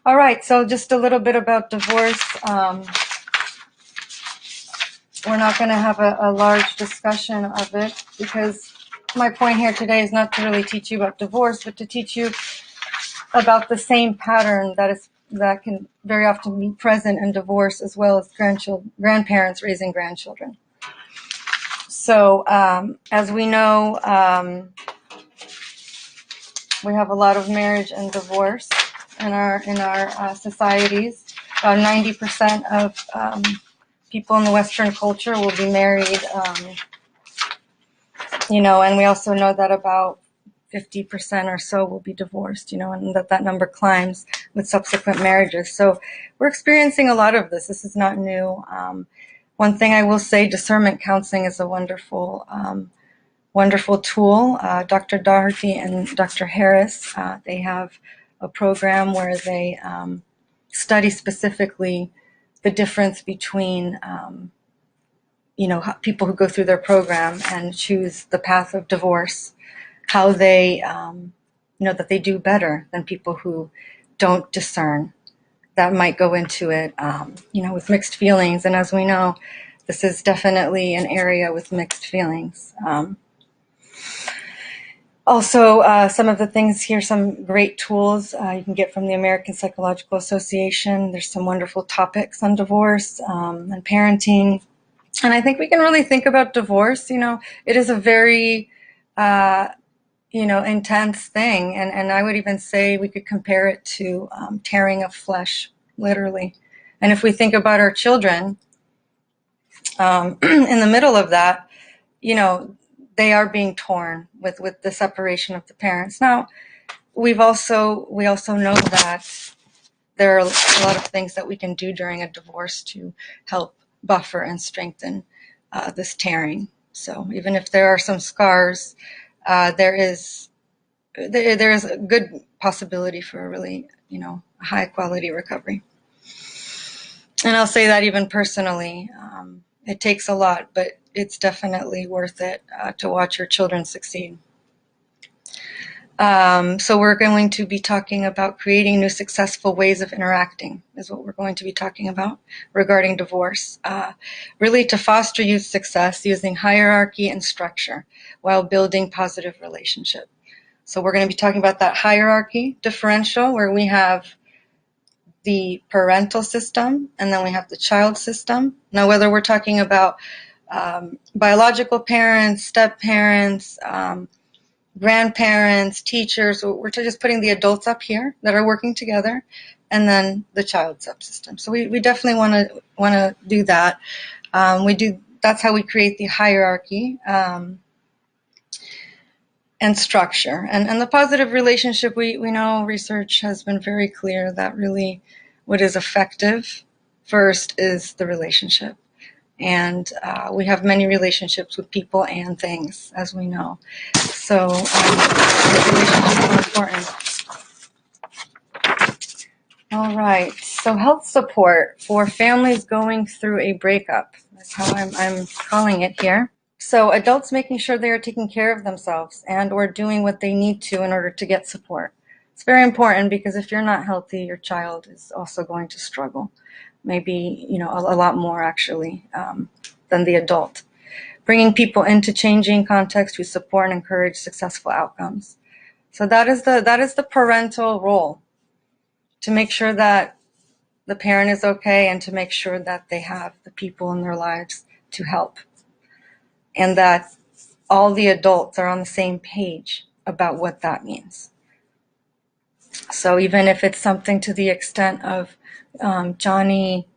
All right, so just a little bit about divorce. We're not going to have a large discussion of it because my point here today is not to really teach you about divorce, but to teach you about the same pattern that can very often be present in divorce, as well as grandparents raising grandchildren. So, as we know, we have a lot of marriage and divorce in our societies. About 90% of people in the Western culture will be married, and we also know that about 50% or so will be divorced, and that number climbs with subsequent marriages. So we're experiencing a lot of this. This is not new. One thing I will say, discernment counseling is a wonderful tool. Dr. Daugherty and Dr. Harris, they have a program where they study specifically the difference between people who go through their program and choose the path of divorce, how they, that they do better than people who don't discern, that might go into it, with mixed feelings. And as we know, this is definitely an area with mixed feelings. Also, some of the things here, some great tools you can get from the American Psychological Association. There's some wonderful topics on divorce and parenting. And I think we can really think about divorce. It is a very, intense thing. And I would even say we could compare it to tearing of flesh, literally. And if we think about our children, in the middle of that, they are being torn with the separation of the parents. Now, we also know that there are a lot of things that we can do during a divorce to help buffer and strengthen this tearing. So even if there are some scars, there is a good possibility for a really, high quality recovery. And I'll say that even personally, it takes a lot, but it's definitely worth it to watch your children succeed. So we're going to be talking about creating new successful ways of interacting is what we're going to be talking about regarding divorce. Really to foster youth success using hierarchy and structure while building positive relationship. So we're going to be talking about that hierarchy differential where we have the parental system and then we have the child system. Now, whether we're talking about biological parents, step-parents, grandparents, teachers, we're just putting the adults up here that are working together, and then the child subsystem. So we definitely want to do that. That's how we create the hierarchy and structure. And the positive relationship, we know research has been very clear that really what is effective first is the relationship. And we have many relationships with people and things, as we know. So relationships are important. All right. So health support for families going through a breakup. That's how I'm calling it here. So adults making sure they are taking care of themselves and or doing what they need to in order to get support. It's very important because if you're not healthy, your child is also going to struggle. Maybe, a lot more actually than the adult. Bringing people into changing context to support and encourage successful outcomes. So that is the parental role, to make sure that the parent is okay and to make sure that they have the people in their lives to help. And that all the adults are on the same page about what that means. So even if it's something to the extent of Johnny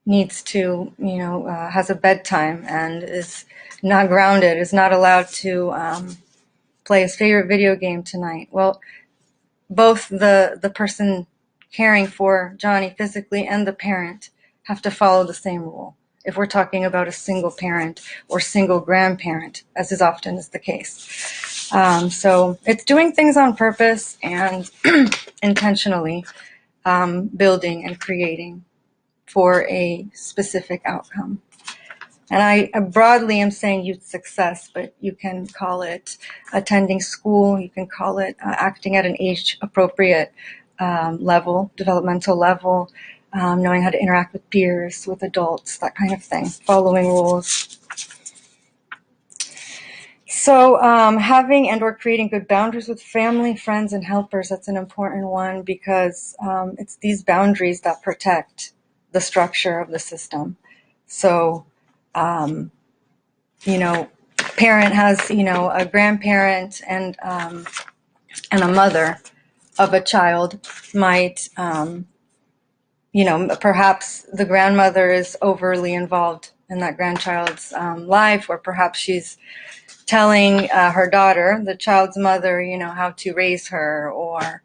needs to, has a bedtime and is not grounded, is not allowed to play his favorite video game tonight. Well, both the person caring for Johnny physically and the parent have to follow the same rule. If we're talking about a single parent or single grandparent, as is often is the case. So it's doing things on purpose and intentionally building and creating for a specific outcome. And I broadly am saying youth success, but you can call it attending school, you can call it acting at an age-appropriate developmental level, knowing how to interact with peers, with adults, that kind of thing, following rules. So having and or creating good boundaries with family, friends, and helpers, that's an important one, because it's these boundaries that protect the structure of the system. So, parent has, a grandparent and a mother of a child might, perhaps the grandmother is overly involved in that grandchild's life, or perhaps she's telling her daughter, the child's mother, how to raise her, or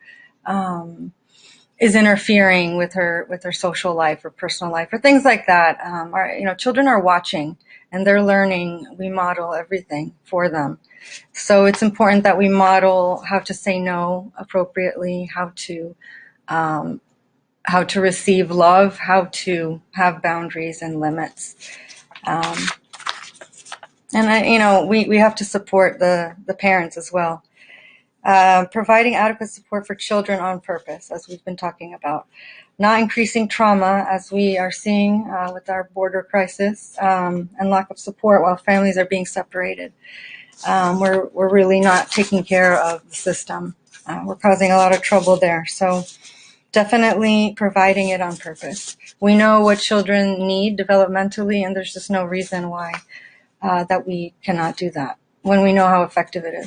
is interfering with her social life or personal life, or things like that. Children are watching and they're learning. We model everything for them. So it's important that we model how to say no appropriately, how to receive love, how to have boundaries and limits. We have to support the parents as well. Providing adequate support for children on purpose, as we've been talking about. Not increasing trauma, as we are seeing with our border crisis, and lack of support while families are being separated. We're really not taking care of the system. We're causing a lot of trouble there. So definitely providing it on purpose. We know what children need developmentally, and there's just no reason why that we cannot do that when we know how effective it is.